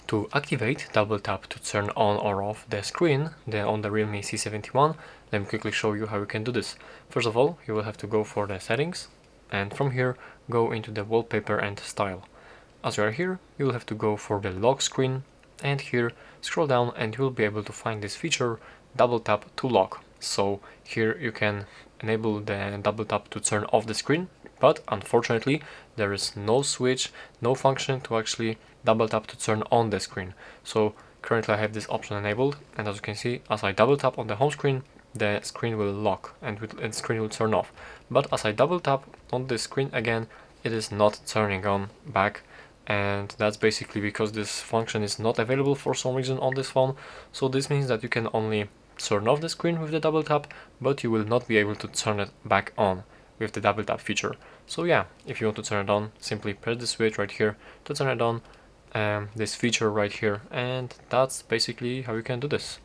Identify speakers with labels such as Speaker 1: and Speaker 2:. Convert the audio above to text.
Speaker 1: To activate, double tap to turn on or off the screen on the Realme C71. Let me quickly show you how you can do this. First of all, you will have to go for the settings, and from here go into the wallpaper and style. As you are here, you will have to go for the lock screen, and here scroll down and you will be able to find this feature, double tap to lock. So here you can enable the double tap to turn off the screen, but unfortunately there is no switch, no function to actually double tap to turn on the screen. So currently I have this option enabled, and as you can see, as I double tap on the home screen, the screen will lock and the screen will turn off. But as I double tap on the screen again, it is not turning on back, and that's basically because this function is not available for some reason on this phone. So this means that you can only turn off the screen with the double tap, but you will not be able to turn it back on with the double tap feature. So yeah, if you want to turn it on, simply press the switch right here to turn it on, this feature right here, and that's basically how you can do this.